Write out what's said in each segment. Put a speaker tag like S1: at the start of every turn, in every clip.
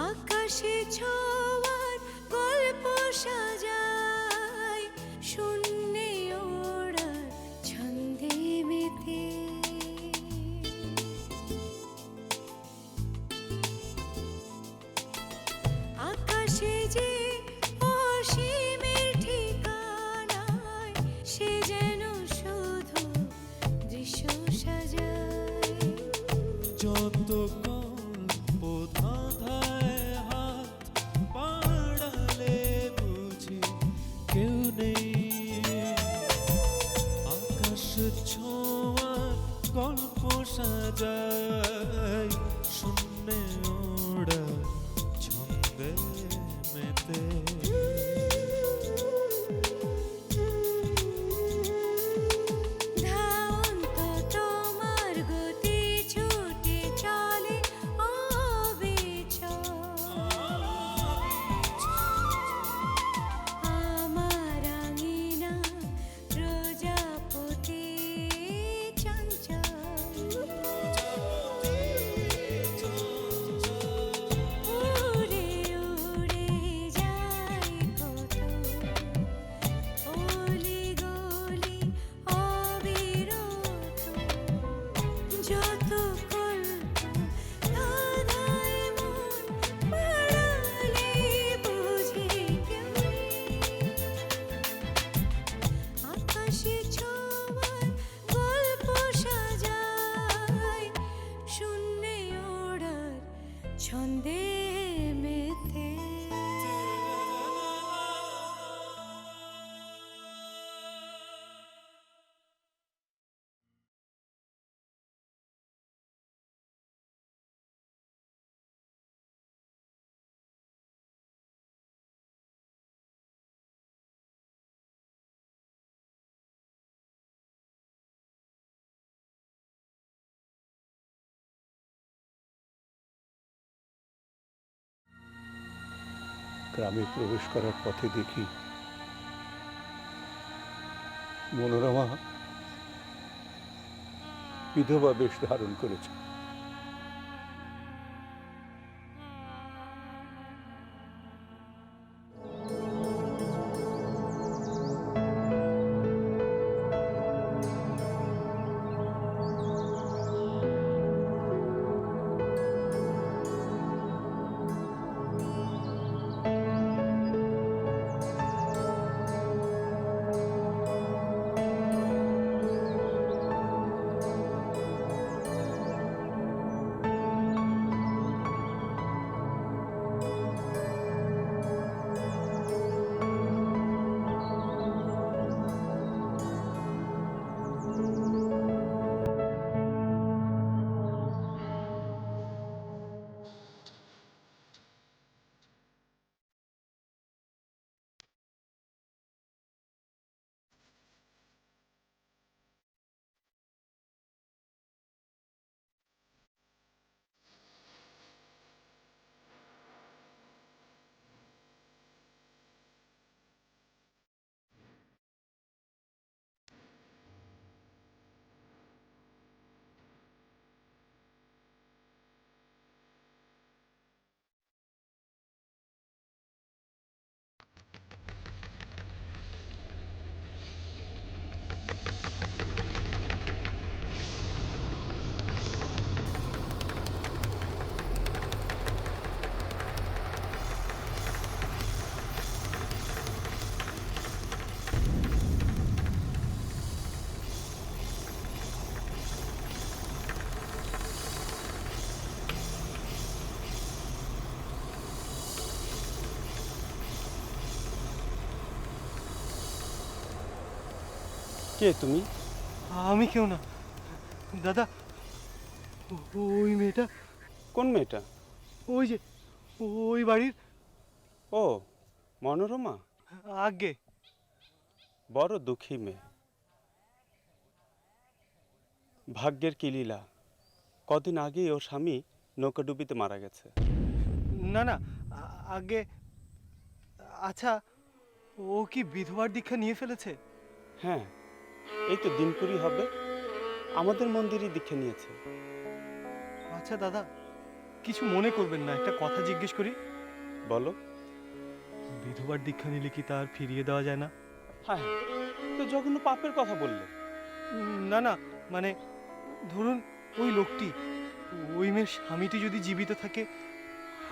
S1: আকাশে ছোঁয়ার গল্প সাজায়, শূন্যে ওড়ার ছন্দে মেতে। আকাশে যে অসীমের ঠিকানায়, সে যেন শুধু দৃশ্য সাজায়।
S2: যত গল্প ধাঁধায় হাত বাড়ালে বুঝি কেউ নেই। আকাশ ছোঁয়ার গল্প সাজায়, শূন্যে ওড়া ছন্দে মেতে।
S1: ধাওন্ত তোমার গতি ছুটে চলে অবিচল। আমার আঙিনা প্রজাপতি চঞ্চল। উড়ে উড়ে যায় কত অলি গলি অবিরত। যত কল্প ধাঁধায় মন বাড়ালে বুঝি কেউ নেই। আকাশে ছোঁয়ার গল্প সাজায়, শূন্যে ওড়ার ছন্দে মেতে।
S3: গ্রামে প্রবেশ করার পথে দেখি মনোরমা বিধবা বেশ ধারণ করেছে।
S4: কে তুমি?
S5: আমি কেউ না দাদা, ওই মেয়েটা,
S4: কোন মেয়েটা?
S5: ওই যে ওই বাড়ির।
S4: ও মনোরমা,
S5: আগে
S4: বড় দুঃখী মেয়ে। ভাগ্যের কি লীলা, কদিন আগেই ওর স্বামী নৌকাডুবিতে মারা গেছে।
S5: না না, আগে। আচ্ছা, ও কি বিধবার দীক্ষা নিয়ে ফেলেছে?
S4: হ্যাঁ, এই তো দিনপুরি হবে, আমাদের মন্দিরই দীক্ষা নিয়েছে।
S5: আচ্ছা দাদা, কিছু মনে করবেন না, একটা কথা জিজ্ঞেস করি।
S4: বলো।
S5: বিধবার দীক্ষা নিলে কি তার ফিরিয়ে দেওয়া যায় না?
S4: হ্যাঁ, তো জঘন্য পাপের কথা বললে।
S5: না না, মানে ধরুন ওই লোকটি, ওই মেয়ের স্বামীটি যদি জীবিত থাকে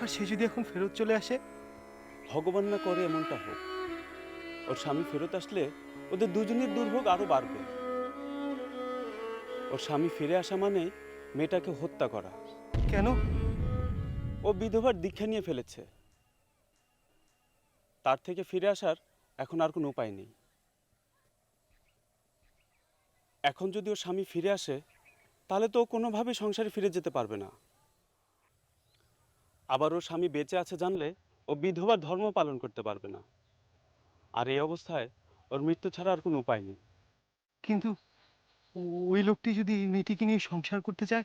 S5: আর সে যদি এখন ফেরত চলে আসে।
S4: ভগবান না করে এমনটা হোক। ওর স্বামী ফেরত আসলে ওদের দুজনের দুর্ভোগ আরো বাড়বে। ওর স্বামী ফিরে আসা মানে মেয়েটাকে হত্যা করা।
S5: কেন?
S4: ও বিধবার দীক্ষা নিয়ে ফেলেছে, তার থেকে ফিরে আসার এখন আর কোনো উপায় নেই। এখন যদি ওর স্বামী ফিরে আসে তাহলে তো ও কোনোভাবেই সংসারে ফিরে যেতে পারবে না। আবার ওর স্বামী বেঁচে আছে জানলে ও বিধবার ধর্ম পালন করতে পারবে না। আর এই অবস্থায় ওর মৃত্যু ছাড়া আর কোনো উপায় নেই।
S5: কিন্তু ওই লোকটি যদি এই মেয়েটিকে নিয়ে সংসার করতে চায়?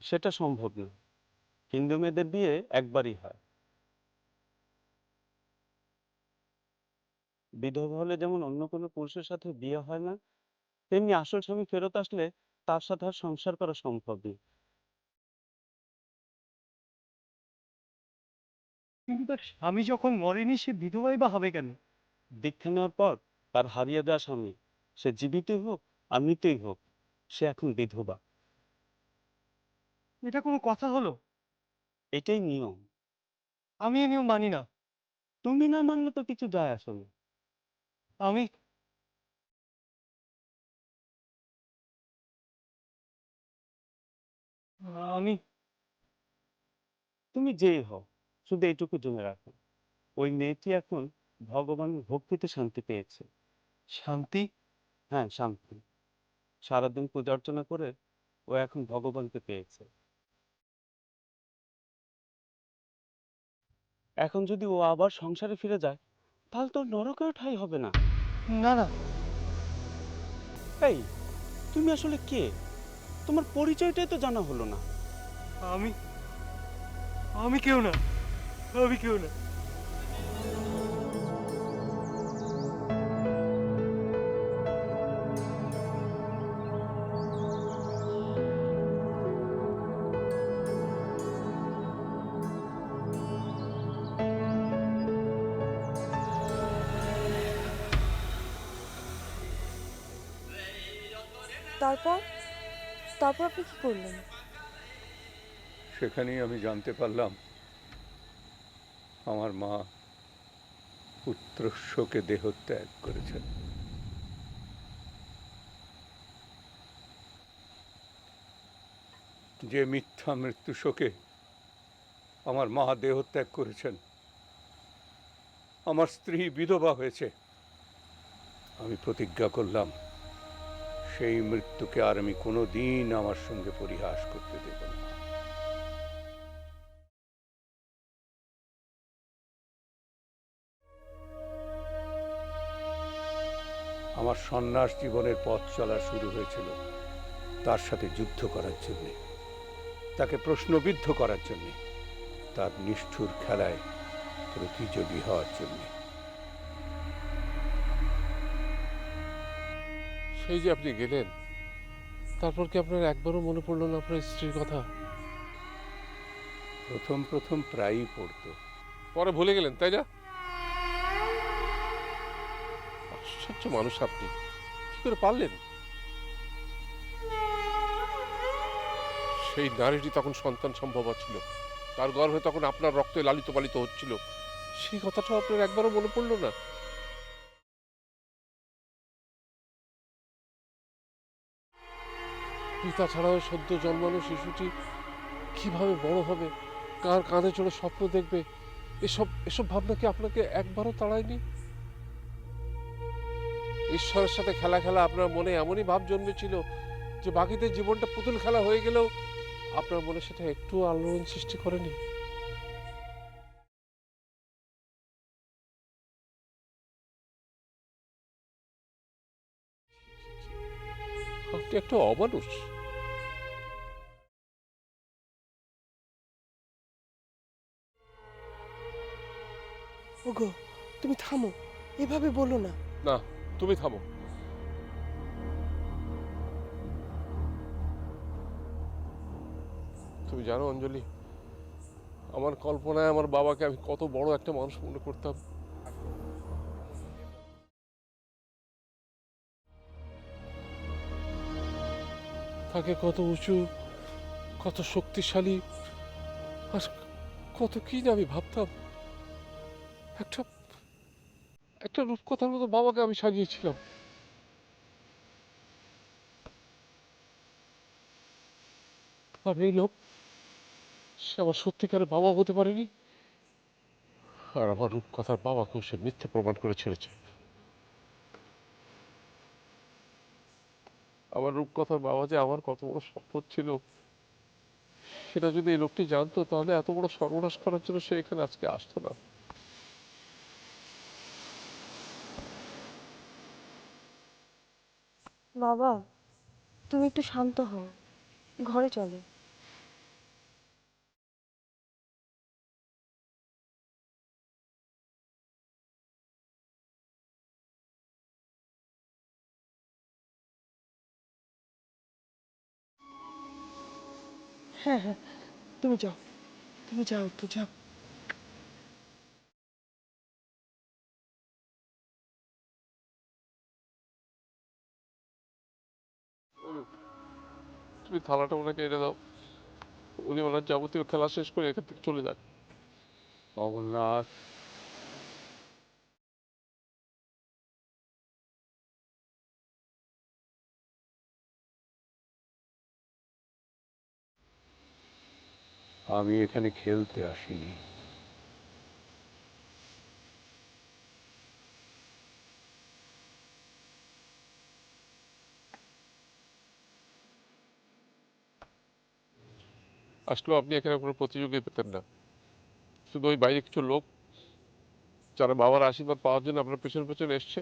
S4: সেটা সম্ভব না। হিন্দু মেয়েদের বিয়ে একবারই হয়। বিধবা হলে যেমন অন্য কোনো পুরুষের সাথে বিয়ে হয় না, তেমনি আসল স্বামী ফেরত আসলে তার সাথে আর সংসার করা সম্ভব নেই।
S5: কিন্তু তার স্বামী যখন মরেনি, সে বিধবাই বা হবে কেন?
S4: দীক্ষা নেওয়ার পর তার হারিয়ে দেওয়া স্বামী, সে জীবিতই হোক আর মৃতই হোক, সে এখন বিধবা।
S5: এটা কোনো কথা হলো?
S4: এটাই নিয়ম।
S5: আমি এ নিয়ম মানি না।
S4: তুমি না মানলে তো কিছু যায় আসে না।
S5: আমি আমি
S4: তুমি যেই হও, শুধু এইটুকু জেনে রাখো, ওই মেয়েটি এখন ভগবানের ভক্তিতে শান্তি পেয়েছে।
S5: শান্তি?
S4: হ্যাঁ, শান্তি। সারাদিন পূজা অর্চনা করে ও এখন ভগবানকে পেয়েছে। এখন যদি ও আবার সংসারে ফিরে যায় তাহলে তো নরকেও ঠাঁই হবে না।
S5: না না,
S4: এই, তুমি আসলে কে? তোমার পরিচয়টাই তো জানা হলো না।
S5: আমি আমি কেউ না, আমি কেউ না।
S6: তারপর তারপর আপনি কি করলেন?
S3: সেখানেই আমি জানতে পারলাম আমার মা পুত্রশোকে দেহত্যাগ করেছেন। যে মিথ্যা মৃত্যু শোকে আমার মা দেহত্যাগ করেছেন, আমার স্ত্রী বিধবা হয়েছে, আমি প্রতিজ্ঞা করলাম সেই মৃত্যুকে আর আমি কোনোদিন আমার সঙ্গে পরিহাস করতে দেব না। আমার সন্ন্যাস জীবনের পথ চলা শুরু হয়েছিল তার সাথে যুদ্ধ করার জন্যে, তাকে প্রশ্নবিদ্ধ করার জন্যে, তার নিষ্ঠুর খেলায় প্রতিযোগী হওয়ার জন্যে।
S7: সেই যে আপনি গেলেন, তারপর কি আপনার একবারও মনে পড়লো না আপনার স্ত্রীর কথা?
S3: প্রথম প্রথম প্রায়ই পড়তো।
S7: পরে ভুলে গেলেন, তাই না? আশ্চর্য মানুষ আপনি, কি করে পারলেন? সেই নারীটি তখন সন্তান সম্ভবা ছিল, তার গর্ভে তখন আপনার রক্তে লালিত পালিত হচ্ছিল, সেই কথাটা আপনার একবারও মনে পড়লো না? পিতা ছাড়াও সদ্য জন্মানো শিশুটি কিভাবে বড় হবে, কার কাঁধে চড়ে স্বপ্ন দেখবে, এসব এসব ভাবনা কি আপনাকে একবারও তাড়ায়নি? ঈশ্বরের সাথে খেলা খেলা আপনার মনে এমনই ভাব জন্মেছিল যে বাকিদের জীবনটা পুতুল খেলা হয়ে গেলেও আপনার মনে সেটা একটু আলোড়ন সৃষ্টি করেনি? আপনি একটা অমানুষ।
S8: ওগো, তুমি থামো। এভাবে বলো না।
S7: না, তুমি থামো। তুমি জানো অঞ্জলি, আমার কল্পনায় আমার বাবাকে আমি কত বড় একটা মানুষ মনে করতাম। তাকে কত উঁচু, কত শক্তিশালী, আর কত কি না আমি ভাবতাম। একটা একটা রূপকথার মতো বাবাকে আমি সাজিয়েছিলাম। আর এই লোক, সে আমার সত্যিকারের বাবা হতে পারেনি, আর আমার রূপকথার বাবাকেও সে মিথ্যে প্রমাণ করে ছেড়েছে। আমার রূপকথার বাবা যে আমার কত বড় সম্পদ ছিল, সেটা যদি এই লোকটি জানতো, তাহলে এত বড় সর্বনাশ করার জন্য সে এখানে আজকে আসতো না।
S6: বাবা, তুমি একটু শান্ত হও, ঘরে চলো।
S8: হ্যাঁ হ্যাঁ, তুমি যাও, তুমি যাও, একটু যাও।
S7: তুমি থালাটা ওনাকে এনে দাও, উনি ওনার যাবতীয় খেলা শেষ করে এখান থেকে চলে যান।
S3: অমরনাথ, আমি এখানে খেলতে আসিনি।
S7: আসলেও আপনি এখানে কোনো প্রতিযোগী পেতেন না। শুধু ওই বাইরে কিছু লোক, যারা বাবার আশীর্বাদ পাওয়ার জন্য আপনার পেছন পেছন এসছে,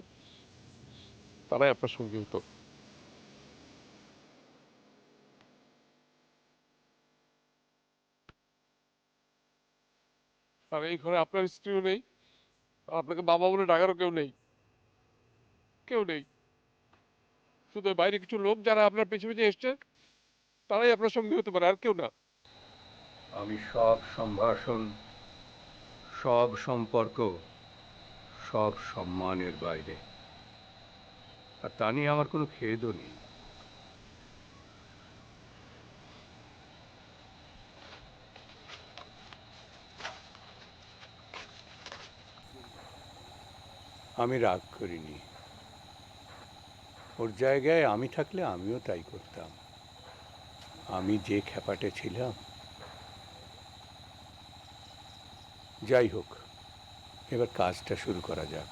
S7: তারাই আপনার সঙ্গী হতো। আর এই ঘরে আপনার স্ত্রীও নেই, আর আপনাকে বাবা বলে ডাকারও কেউ নেই। কেউ নেই। শুধু ওই বাইরে কিছু লোক, যারা আপনার পেছনে পেছনে এসছে, তারাই আপনার সঙ্গী হতে পারে, আর কেউ না।
S3: আমি সব সম্ভাষণ, সব সম্পর্ক, সব সম্মানের বাইরে, আর তা নিয়ে আমার কোনো খেদও নেই। আমি রাগ করিনি। ওর জায়গায় আমি থাকলে আমিও তাই করতাম। আমি যে খ্যাপাটে ছিলাম। যাই হোক, এবার কাজটা শুরু করা যাক।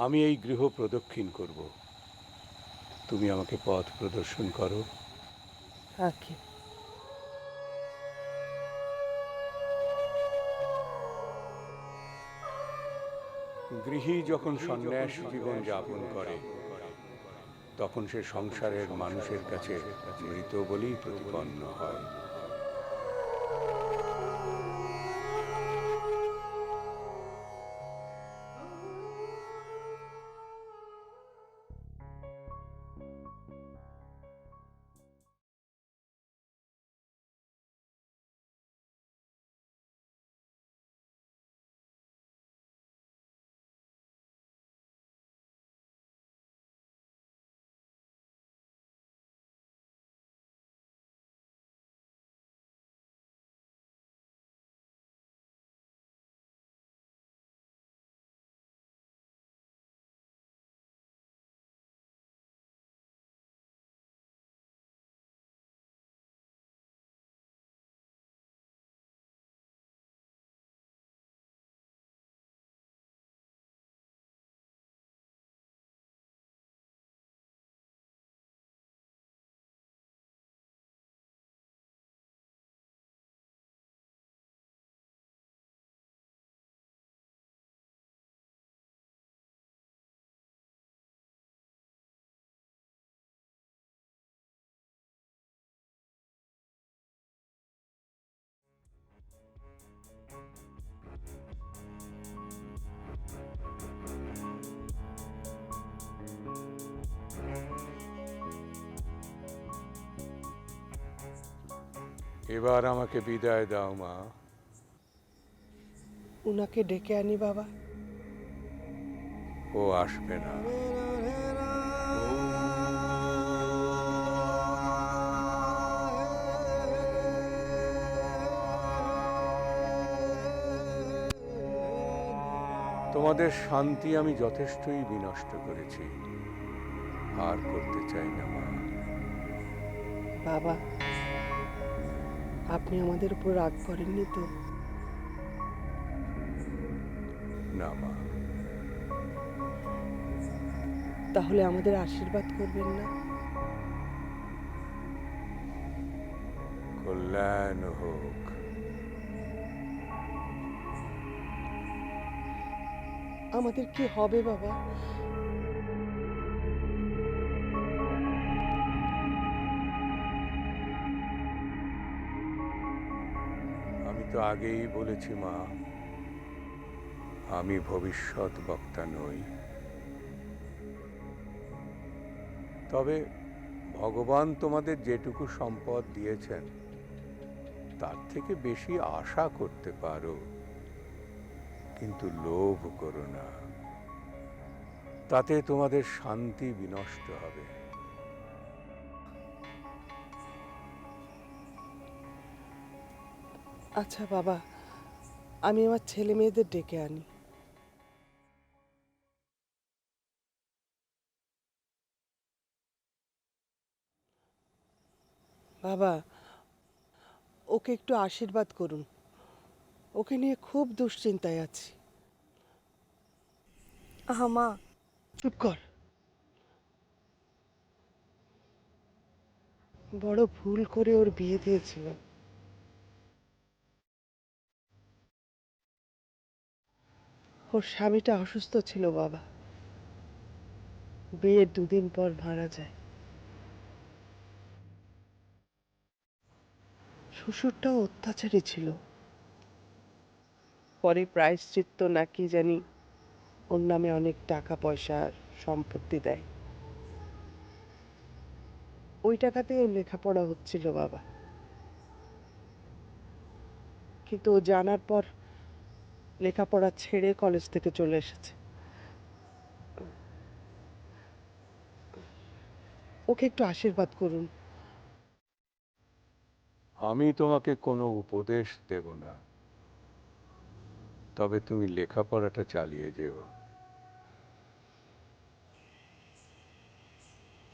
S3: আমি এই গৃহ প্রদক্ষিণ করব, তুমি আমাকে পথ প্রদর্শন করো।
S8: আগে
S3: গৃহী যখন সন্ন্যাস জীবন যাপন করে, তখন সে সংসারের মানুষের কাছে মৃত বলেই প্রতিপন্ন হয়। এবার আমাকে বিদায় দাও মা।
S8: উনাকে ডেকে আনি বাবা।
S3: ও আসবে না। তোমাদের শান্তি আমি যথেষ্টই বিনষ্ট করেছি, আর করতে চাই না মা।
S8: বাবা, আপনি আমাদের উপর রাগ করেননি তো?
S3: না মা।
S8: তাহলে আমাদের আশীর্বাদ করবেন না?
S3: কল্যাণ হোক।
S8: আমাদের কি হবে বাবা?
S3: আমি তো আগেই বলেছি মা, আমি ভবিষ্যৎ বক্তা নই। তবে ভগবান তোমাদের যেটুকু সম্পদ দিয়েছেন তার থেকে বেশি আশা করতে পারো, কিন্তু লোভ করো না, তাতে তোমাদের শান্তি বিনষ্ট হবে।
S8: আচ্ছা বাবা, আমি আমার ছেলে মেয়েদের ডেকে আনি। বাবা, ওকে একটু আশীর্বাদ করুন। ওকে নিয়ে খুব দুশ্চিন্তায় আছি।
S6: আহা মা,
S8: চুপ কর। বড় ভুল করে ওর বিয়ে দিয়েছিল। ওর স্বামীটা অসুস্থ ছিল বাবা, বিয়ের 2 দিন পর মারা যায়। শ্বশুরটাও অত্যাচারী ছিল। পরে প্রায়শ্চিত্ত নাকি জানি ওর নামে অনেক টাকা পয়সা সম্পত্তি দেয়। ওই টাকাতে ওর লেখাপড়া হচ্ছিল বাবা, কিন্তু ও জানার পর লেখাপড়া ছেড়ে কলেজ থেকে চলে এসেছে। ওকে একটু আশীর্বাদ করুন।
S3: আমি তোমাকে কোনো উপদেশ দেব না, তবে তুমি লেখাপড়াটা চালিয়ে যেও।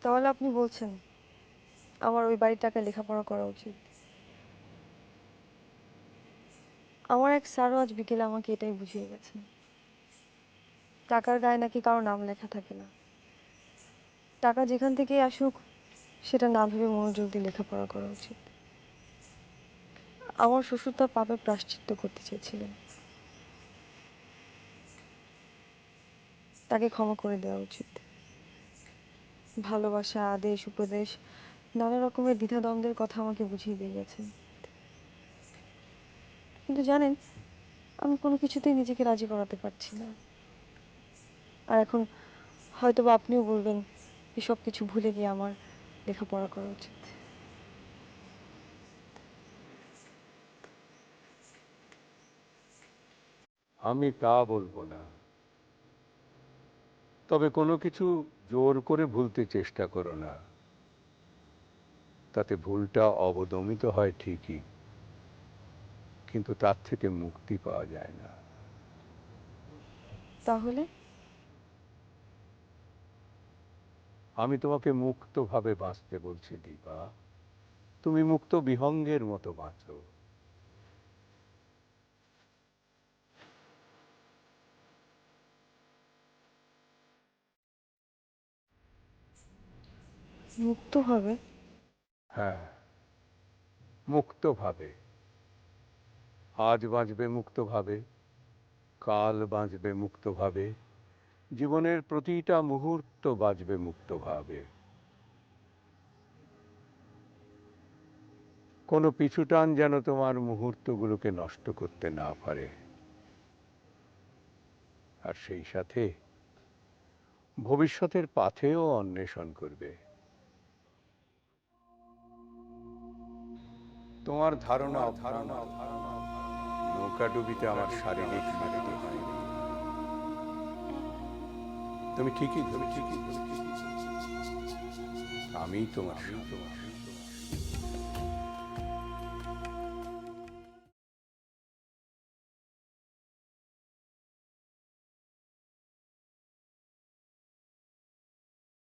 S6: তাহলে আপনি বলছেন আমার ওই বাড়ির টাকায় লেখাপড়া করা উচিত? আমার এক স্যারও আজ বিকেলে আমাকে এটাই বুঝিয়ে গেছেন। টাকার গায়ে নাকি কারো নাম লেখা থাকে না। টাকা যেখান থেকেই আসুক সেটা না ভেবে মনোযোগ দিয়ে লেখাপড়া করা উচিত। আমার শ্বশুর তার পাপের প্রায়শ্চিত্ত করতে চেয়েছিলেন, তাকে ক্ষমা করে দেওয়া উচিত। ভালোবাসা, আদেশ, উপদেশ, নানা রকমের দ্বিধাদ্বন্দ্বের কথা আমাকে বুঝিয়ে দিয়ে গেছেন। কিন্তু জানেন, আমি কোনো কিছুতেই নিজেকে রাজি করাতে পারছি না। আর এখন হয়তোবা আপনিও বলবেন এসব কিছু ভুলে গিয়ে আমার লেখাপড়া করা উচিত।
S3: আমি তা বলবো না, তবে কোনো কিছু জোর করে ভুলতে চেষ্টা করো না। তাতে ভুলটা অবদমিত হয় ঠিকই, কিন্তু তার থেকে মুক্তি পাওয়া যায় না।
S6: তাহলে
S3: আমি তোমাকে মুক্তভাবে বাঁচতে বলছি দীপা। তুমি মুক্ত বিহঙ্গের মতো বাঁচো।
S6: মুক্ত হবে?
S3: হ্যাঁ, মুক্তভাবে। আজ বাঁচবে মুক্তভাবে, কাল বাঁচবে মুক্তভাবে, জীবনের প্রতিটা মুহূর্ত বাঁচবে মুক্তভাবে। কোনো পিছুটান যেন তোমার মুহূর্তগুলোকে নষ্ট করতে না পারে। আর সেই সাথে ভবিষ্যতের পাথেও অন্বেষণ করবে। তোমার ধারণা অধারণা নৌকাডুবিতে আমার শারীরিক মৃত্যু হয়নি। তুমি ঠিকই ধরেছ, আমি তোমার